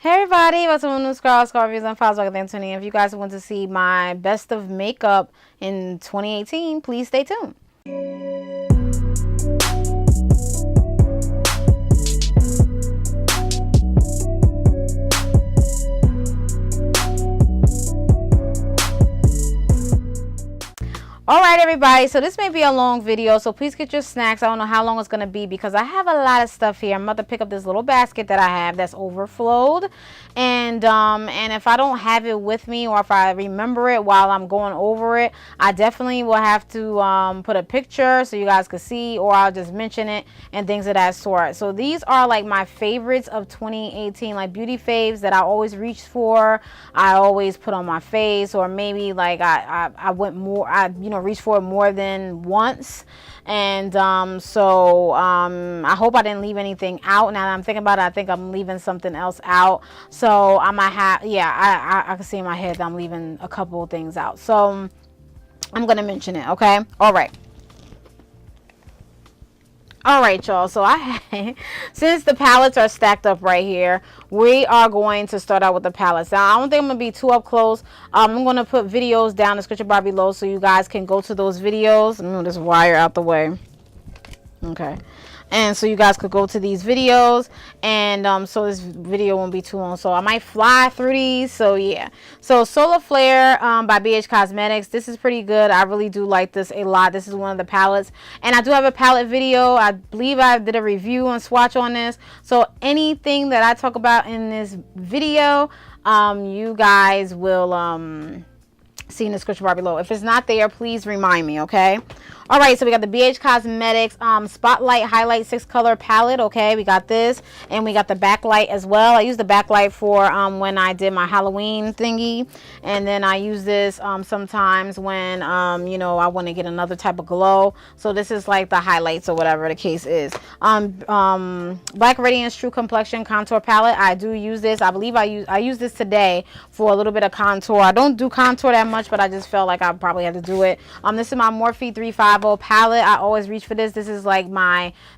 Hey everybody, welcome to new Scar Reviews and Files like Anthony. If you guys want to see my best of makeup in 2018, please stay tuned. Alright everybody, so this may be a long video, so please get your snacks. I don't know how long it's going to be because I have a lot of stuff here. I'm about to pick up this little basket that I have that's overflowed. And if I don't have it with me or if I remember it while I'm going over it, I definitely will have to put a picture so you guys can see, or I'll just mention it and things of that sort. So these are like my favorites of 2018, like beauty faves that I always reach for. I always put on my face, or maybe like I went more, reach for it more than once. And I hope I didn't leave anything out. Now that I'm thinking about it, I think I'm leaving something else out. So I might have, I can see in my head that I'm leaving a couple of things out. So I'm gonna mention it, okay? All right, y'all, so since the palettes are stacked up right here, we are going to start out with the palettes. Now, I don't think I'm going to be too up close. I'm going to put videos down in the description bar below so you guys can go to those videos. Move this wire out the way. Okay. And so you guys could go to these videos, and so this video won't be too long, so I might fly through these. So yeah, so Solar Flare by BH Cosmetics. This is pretty good. I really do like this a lot. This is one of the palettes, and I do have a palette video. I believe I did a review on Swatch on this, so anything that I talk about in this video, you guys will see in the description bar below. If it's not there, please remind me, okay? All right, so we got the BH Cosmetics Spotlight Highlight 6-color palette, okay? We got this, and we got the backlight as well. I use the backlight for when I did my Halloween thingy, and then I use this sometimes when, I want to get another type of glow. So this is like the highlights or whatever the case is. Black Radiance True Complexion Contour Palette. I do use this. I believe I use this today for a little bit of contour. I don't do contour that much, but I just felt like I probably had to do it. This is my Morphe 350 palette. I always reach for this. This is like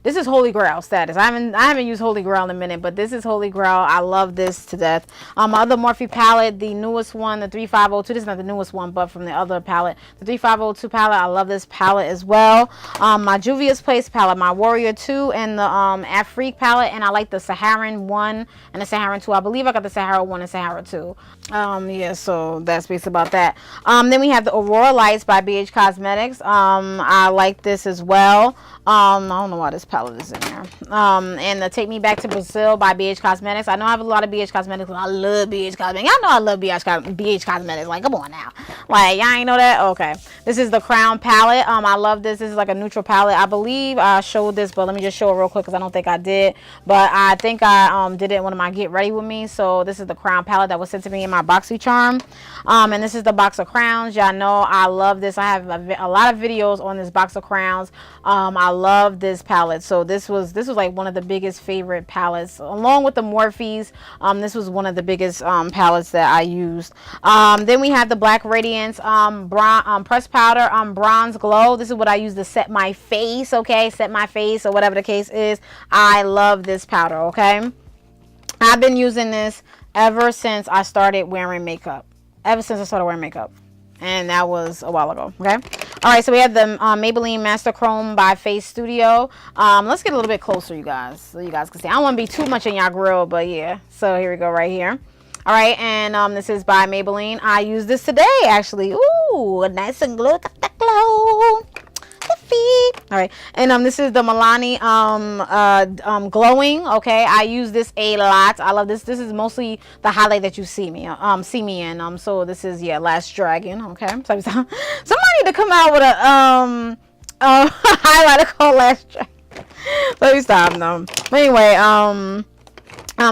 this is Holy Grail status. I haven't used Holy Grail in a minute, but this is Holy Grail. I love this to death. My other Morphe palette, the newest one, the 3502. This is not the newest one, but from the other palette, the 3502 palette. I love this palette as well. My Juvia's Place palette, my Warrior 2, and the Afrique palette, and I like the Saharan 1 and the Saharan 2. I believe I got the Sahara 1 and Sahara 2. Yeah, so that's basically about that. Then we have the Aurora Lights by BH Cosmetics. I like this as well. I don't know why this palette is in there. And the Take Me Back to Brazil by BH Cosmetics. I know I have a lot of BH Cosmetics. I love BH Cosmetics. Y'all know I love BH Cosmetics. Like, come on now. Like, y'all ain't know that? Okay. This is the Crown palette. I love this. This is like a neutral palette. I believe I showed this, but let me just show it real quick because I don't think I did. But I think I did it in one of my Get Ready With Me. So this is the Crown palette that was sent to me in my BoxyCharm. And this is the box of crowns. Y'all know I love this. I have a lot of videos on this box of crowns. I love this palette. So this was like one of the biggest favorite palettes, along with the Morphes. This was one of the biggest palettes that I used. Then we have the Black Radiance pressed powder bronze glow. This is what I use to set my face, okay? Set my face, or whatever the case is. I love this powder, okay? I've been using this ever since I started wearing makeup. And that was a while ago, okay? All right, so we have the Maybelline Master Chrome by Face Studio. Let's get a little bit closer, you guys, so you guys can see. I don't want to be too much in y'all grill, but yeah. So here we go right here. All right, and this is by Maybelline. I used this today, actually. Ooh, nice and glow. Got that glow. All right, and this is the Milani glowing. Okay, I use this a lot. I love this. This is mostly the highlight that you see me in. So this is Last Dragon. Okay, somebody need to come out with a highlighter called Last Dragon. Let me stop now. But anyway,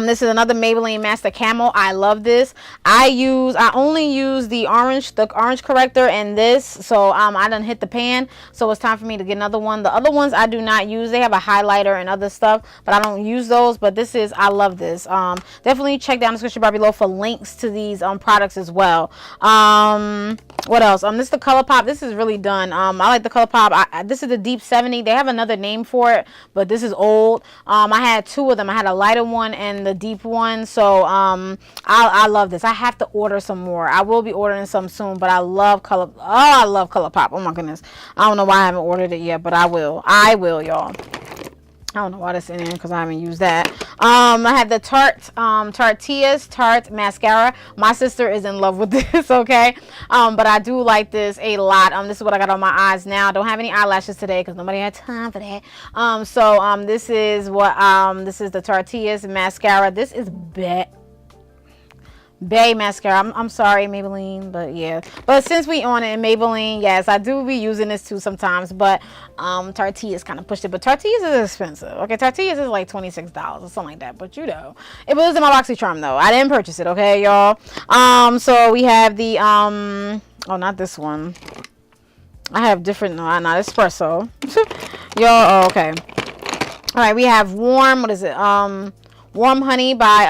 this is another Maybelline Master Camo. I love this. I only use the orange corrector and this. So I done hit the pan. So it's time for me to get another one. The other ones I do not use. They have a highlighter and other stuff, but I don't use those. But I love this. Definitely check down the description bar below for links to these products as well. What else? This is the ColourPop. This is really done. I like the ColourPop. This is the Deep 70. They have another name for it, but this is old. I had two of them. I had a lighter one and than the deep one. So I love this. I have to order some more. I will be ordering some soon, but I love color. Oh, I love ColourPop. Oh my goodness. I don't know why I haven't ordered it yet, but I will, y'all. I don't know why that's in there because I haven't used that. I have the Tarte mascara. My sister is in love with this, okay? But I do like this a lot. This is what I got on my eyes now. Don't have any eyelashes today because nobody had time for that. This is what this is the Tarte mascara. This is Bay mascara. I'm sorry, Maybelline, but yeah. But since we on it in Maybelline, yes, I do be using this too sometimes. But Tarte is kind of pushed it. But Tarte is expensive. Okay, Tarte is like $26 or something like that. But you know, it was in my BoxyCharm though. I didn't purchase it. Okay, y'all. So we have the oh, not this one. I have different. No, not espresso. Y'all. Oh, okay. All right, we have warm. What is it? Warm Honey by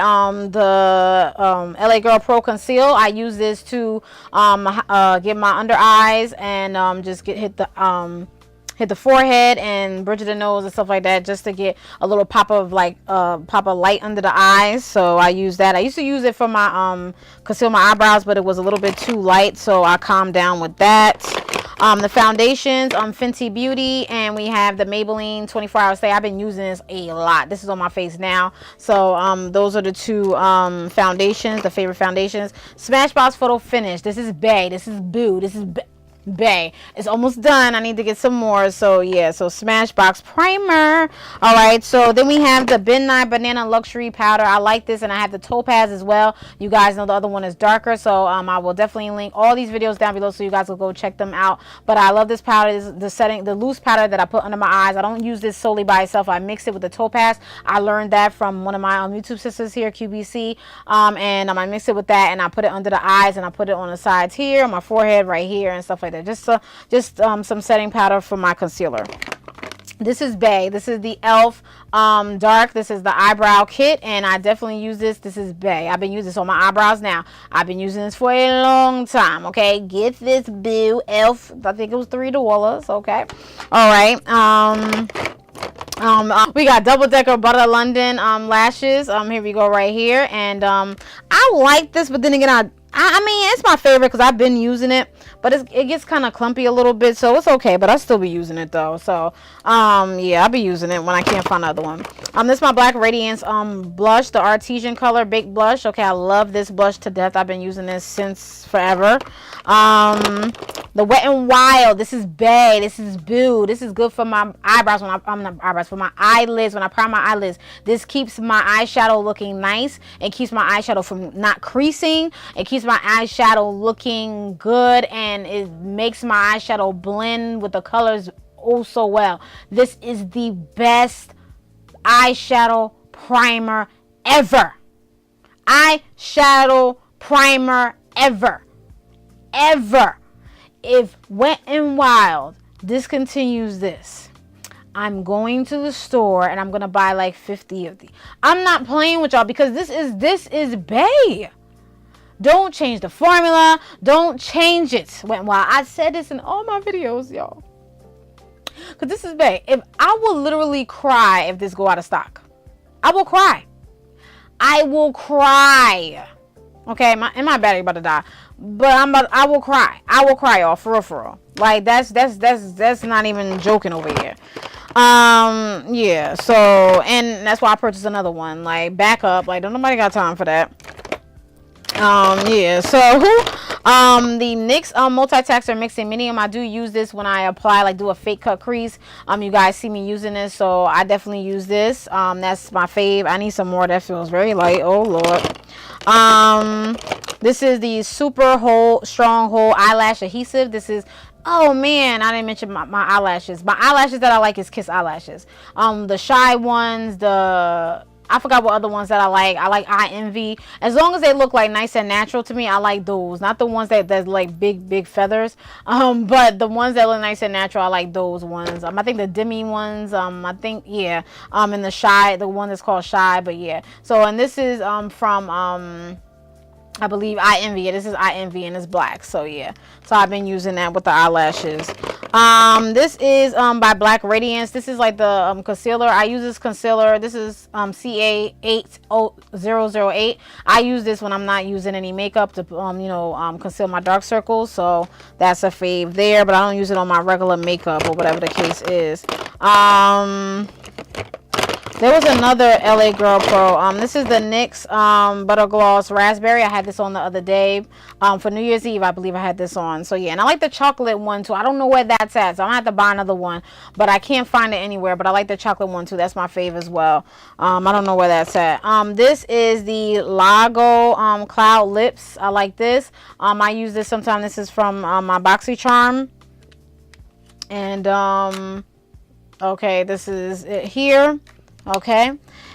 the LA Girl Pro Conceal. I use this to get my under eyes and just hit the forehead and bridge of the nose and stuff like that, just to get a little pop of light under the eyes. So I use that. I used to use it for my conceal my eyebrows, but it was a little bit too light, so I calmed down with that. The foundations, Fenty Beauty, and we have the Maybelline 24 Hour Stay. I've been using this a lot. This is on my face now. So those are the two foundations, the favorite foundations. Smashbox Photo Finish. This is Bay. This is Boo. This is Bay. It's almost done. I need to get some more. So yeah, so Smashbox primer. All right, so then we have the Midnight Banana Luxury Powder. I like this, and I have the Topaz as well. You guys know the other one is darker, so I will definitely link all these videos down below so you guys will go check them out. But I love this powder. This is the loose powder that I put under my eyes. I don't use this solely by itself. I mix it with the Topaz. I learned that from one of my YouTube sisters here, QBC, and I mix it with that, and I put it under the eyes, and I put it on the sides here, on my forehead right here, and stuff like that. Just some setting powder for my concealer. This is Bay. This is the e.l.f. Dark. This is the eyebrow kit, and I definitely use this. This is Bay. I've been using this on my eyebrows now. I've been using this for a long time, okay? Get this, boo. e.l.f. I think it was $3, okay? All right. We got Double Decker Butter London lashes. Here we go right here. And I like this, but then again, I mean, it's my favorite because I've been using it, but it gets kind of clumpy a little bit, so it's okay, but I still be using it though. So yeah, I'll be using it when I can't find another one. This is my Black Radiance blush, the Artesian color baked blush. Okay, I love this blush to death. I've been using this since forever. The Wet n Wild. This is Bay. This is Boo. This is good for my eyebrows for my eyelids, when I prime my eyelids. This keeps my eyeshadow looking nice. It keeps my eyeshadow from not creasing. It keeps my eyeshadow looking good, and it makes my eyeshadow blend with the colors oh so well. This is the best eyeshadow primer ever. Eyeshadow primer ever. If Wet n Wild discontinues this, I'm going to the store and I'm gonna buy like 50 of these. I'm not playing with y'all because this is Bay. Don't change the formula. Don't change it. Wet n Wild. I said this in all my videos, y'all. Because this is Bay. If I will literally cry if this go out of stock. I will cry. I will cry. Okay, my battery about to die. But I will cry. I will cry, y'all, for real. Like that's not even joking over here. Yeah, so, and that's why I purchased another one. Like, back up. Like, don't nobody got time for that. Yeah, so the NYX multi-texture mixing medium, I do use this when I apply, like, do a fake cut crease. You guys see me using this, so I definitely use this. That's my fave. I need some more. That feels very light. Oh Lord. This is the super strong hold eyelash adhesive. This is, oh man, I didn't mention my eyelashes. My eyelashes that I like is Kiss eyelashes. The Shy ones, I forgot what other ones that I like. I like Eye Envy. As long as they look like nice and natural to me, I like those. Not the ones that's like big feathers. But the ones that look nice and natural, I like those ones. I think the Demi ones, I think, yeah. And the Shy, the one that's called Shy, but yeah. So, and this is from I believe I Envy it. This is I Envy and it's black. So yeah. So I've been using that with the eyelashes. This is by Black Radiance. This is like the concealer. I use this concealer. This is CA8008. I use this when I'm not using any makeup to conceal my dark circles. So that's a fave there, but I don't use it on my regular makeup or whatever the case is. There was another LA Girl Pro. This is the NYX Butter Gloss Raspberry. I had this on the other day. For New Year's Eve, I believe I had this on. So, yeah. And I like the chocolate one, too. I don't know where that's at, so I'm going to have to buy another one. But I can't find it anywhere. But I like the chocolate one, too. That's my fave as well. I don't know where that's at. This is the Lago Cloud Lips. I like this. I use this sometimes. This is from my BoxyCharm. And, okay, this is it here. Okay,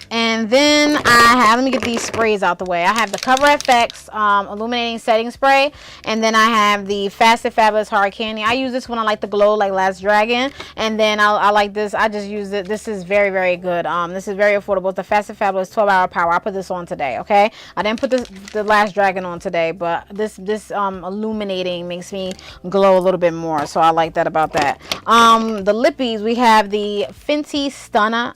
and then let me get these sprays out the way. I have the Cover FX illuminating setting spray, and then I have the Fast and Fabulous Hard Candy. I use this when I like the glow, like Last Dragon, and then I like this. I just use it. This is very, very good. This is very affordable. It's the Fast and Fabulous 12-Hour Power. I put this on today. Okay, I didn't put the Last Dragon on today, but this illuminating makes me glow a little bit more, so I like that about that. The lippies, we have the Fenty Stunner.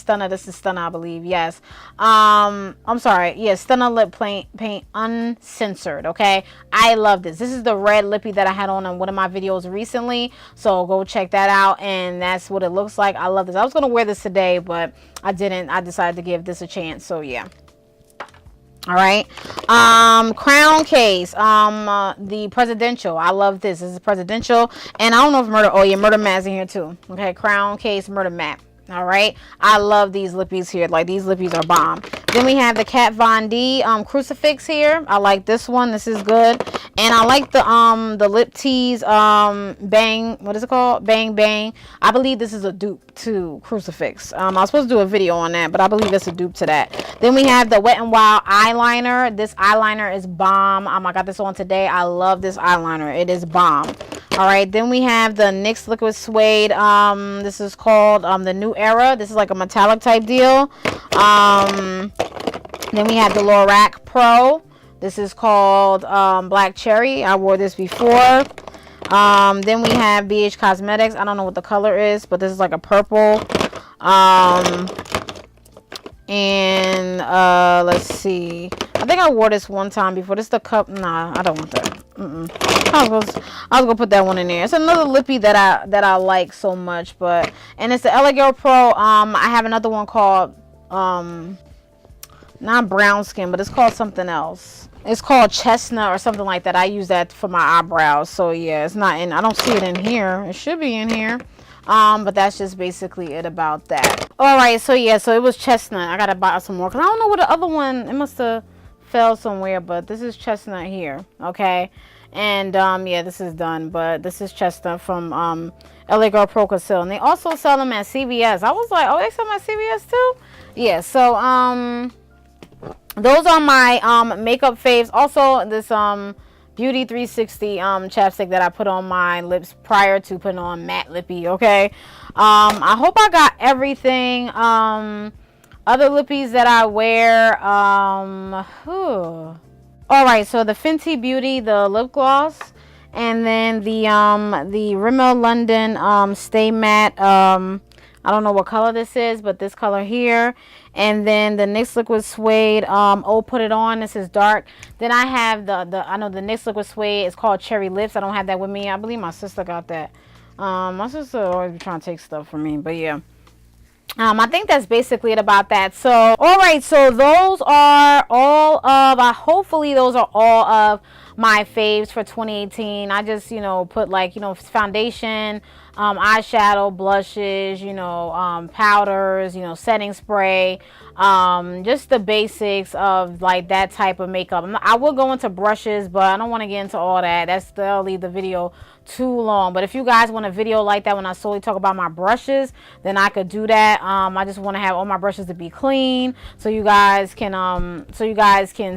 Stunner. This is Stunner, I believe. Yes. I'm sorry. Yes, Stunner Lip Paint Uncensored. Okay. I love this. This is the red lippy that I had on one of my videos recently. So go check that out. And that's what it looks like. I love this. I was going to wear this today, but I didn't. I decided to give this a chance. So yeah. All right. Crown case. The presidential. I love this. This is presidential. And I don't know if Murder Matt's in here too. Okay. Crown case, Murder Matte. All right, I love these lippies here. Like, these lippies are bomb. Then we have the Kat Von D crucifix here. I like this one. This is good. And I like the Lip Tease Bang. What is it called? Bang Bang. I believe this is a dupe to crucifix. I was supposed to do a video on that, but I believe it's a dupe to that. Then we have the Wet n Wild eyeliner. This eyeliner is bomb. I got this on today. I love this eyeliner. It is bomb. All right, then we have the NYX Liquid Suede. This is called the New Era. This is like a metallic type deal. Then we have the Lorac Pro. This is called Black Cherry. I wore this before. Then we have BH Cosmetics. I don't know what the color is, but this is like a purple. And let's see. I think I wore this one time before. This is the cup. Nah, I don't want that. I was gonna put that one in there. It's another lippy that I like so much, and it's the LA Girl Pro. I have another one called not brown skin, but it's called something else. It's called Chestnut or something like that. I use that for my eyebrows. So yeah, it's not in. I don't see it in here. It should be in here. But that's just basically it about that. All right, so yeah, so it was Chestnut. I gotta buy some more because I don't know what the other one. It must have fell somewhere, but this is Chestnut here. Okay, and yeah, this is done. But this is Chestnut from LA Girl Pro Conceal, and they also sell them at CVS. I was like, oh, they sell them at CVS too? Yeah. So those are my makeup faves. Also, this Beauty 360 chapstick that I put on my lips prior to putting on matte lippy. Okay, I hope I got everything. Other lippies that I wear. All right, so the Fenty Beauty, the lip gloss, and then the Rimmel London Stay Matte. I don't know what color this is, but this color here. And then the NYX Liquid Suede, oh, put it on. This is dark. Then I have I know the NYX Liquid Suede. It's called Cherry Lips. I don't have that with me. I believe my sister got that. My sister always be trying to take stuff from me, but yeah. I think that's basically it about that. So, all right. So those are all of, hopefully those are all of my faves for 2018. I just, put like, foundation, eyeshadow, blushes, powders, setting spray, just the basics of like that type of makeup. I will go into brushes, but I don't want to get into all that. That'll leave the video too long. But if you guys want a video like that when I solely talk about my brushes, then I could do that. I just want to have all my brushes to be clean so you guys can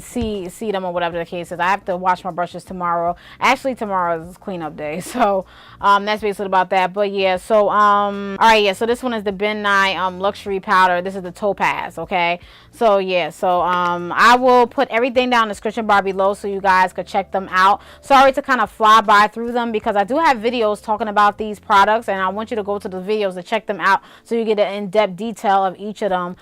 see them or whatever the case is. I have to wash my brushes tomorrow. Actually, tomorrow is cleanup day, so that's basically about that. But yeah, so all right, yeah, so this one is the Ben Nye luxury powder. This is the Topaz. Okay. okay? So yeah, so I will put everything down in the description bar below so you guys could check them out. Sorry to kind of fly by through them because I do have videos talking about these products, and I want you to go to the videos to check them out so you get an in-depth detail of each of them.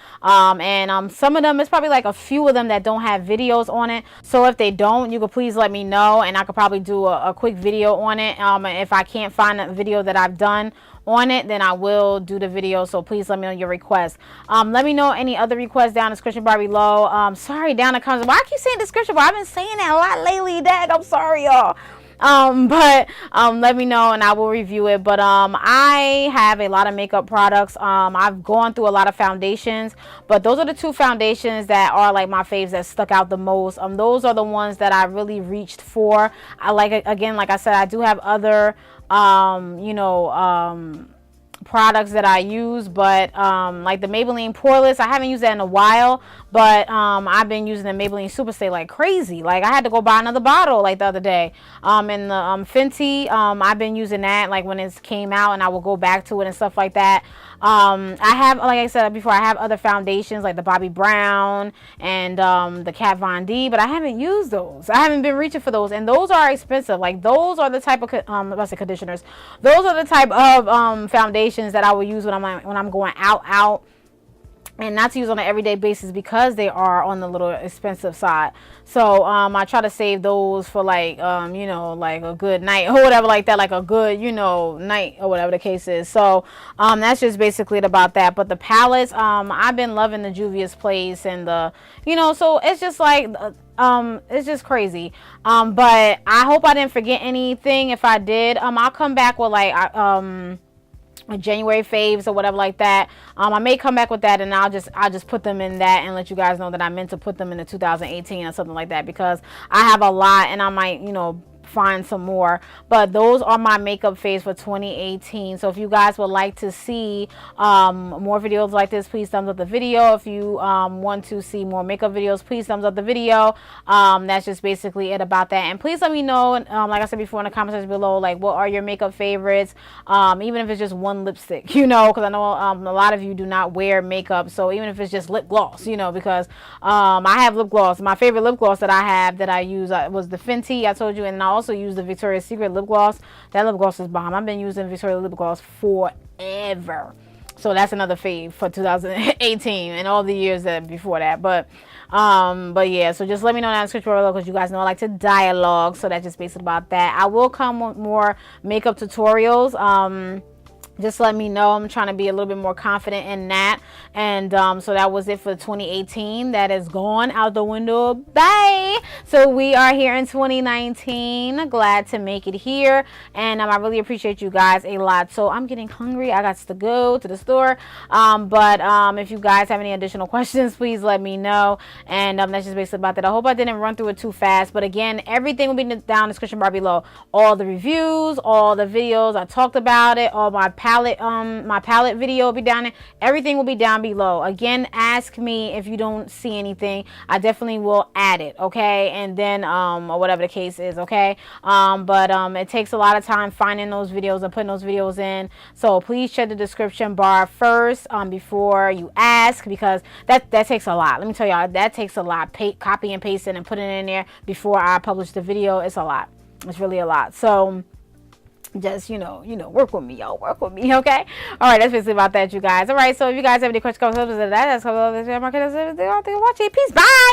Some of them, it's probably like a few of them that don't have videos on it. So if they don't, you could please let me know, and I could probably do a quick video on it. If I can't find a video that I've done on it, then I will do the video. So please let me know your requests. Let me know any other requests down in the description bar below. Sorry, down in the comments. Why I keep saying description bar? I've been saying that a lot lately, dag. I'm sorry, y'all. Let me know and I will review it. But I have a lot of makeup products. I've gone through a lot of foundations, but those are the two foundations that are like my faves that stuck out the most. Those are the ones that I really reached for. I like, again, like I said, I do have other products that I use, but like the Maybelline Poreless, I haven't used that in a while, but I've been using the Maybelline Superstay like crazy. Like I had to go buy another bottle like the other day. And the Fenty, I've been using that like when it came out, and I will go back to it and stuff like that. I have, like I said before, I have other foundations like the Bobbi Brown and the Kat Von D, but I haven't used those. I haven't been reaching for those, and those are expensive. Like those are the type of conditioners. Those are the type of foundations that I will use when I'm going out, and not to use on an everyday basis because they are on the little expensive side. So I try to save those for like like a good night or whatever like that, like a good night or whatever the case is. So that's just basically about that. But the palettes, I've been loving the Juvia's Place and the so it's just like it's just crazy. But I hope I didn't forget anything. If I did, I'll come back with like January faves or whatever like that. I may come back with that, and I'll just put them in that and let you guys know that I meant to put them in the 2018 or something like that, because I have a lot and I might find some more. But those are my makeup faves for 2018. So if you guys would like to see more videos like this, please thumbs up the video. If you want to see more makeup videos, please thumbs up the video. That's just basically it about that. And please let me know, like I said before, in the comment section below, like what are your makeup favorites, even if it's just one lipstick, because I know a lot of you do not wear makeup. So even if it's just lip gloss, because I have lip gloss. My favorite lip gloss that I have that I use was the Fenty, I told you, and I also use the Victoria's Secret lip gloss. That lip gloss is bomb. I've been using Victoria's lip gloss forever. So that's another fave for 2018 and all the years before that. But yeah, so just let me know down in the description below, because you guys know I like to dialogue. So that's just basically about that. I will come with more makeup tutorials. Just let me know. I'm trying to be a little bit more confident in that. And so that was it for 2018. That is gone out the window. Bye. So we are here in 2019. Glad to make it here. And I really appreciate you guys a lot. So I'm getting hungry. I got to go to the store. But if you guys have any additional questions, please let me know. And that's just basically about that. I hope I didn't run through it too fast. But again, everything will be down in the description bar below. All the reviews, all the videos I talked about it, all my palette video will be down there. Everything will be down below. Again, ask me if you don't see anything. I definitely will add it, okay? And then or whatever the case is, okay? But it takes a lot of time finding those videos and putting those videos in. So please check the description bar first before you ask, because that takes a lot. Let me tell y'all, that takes a lot. Copy and paste it and put it in there before I publish the video. It's a lot. It's really a lot. So just work with me, y'all. Work with me, okay? All right, that's basically about that, you guys. All right, so if you guys have any questions, comments, that's watch it. Peace, bye.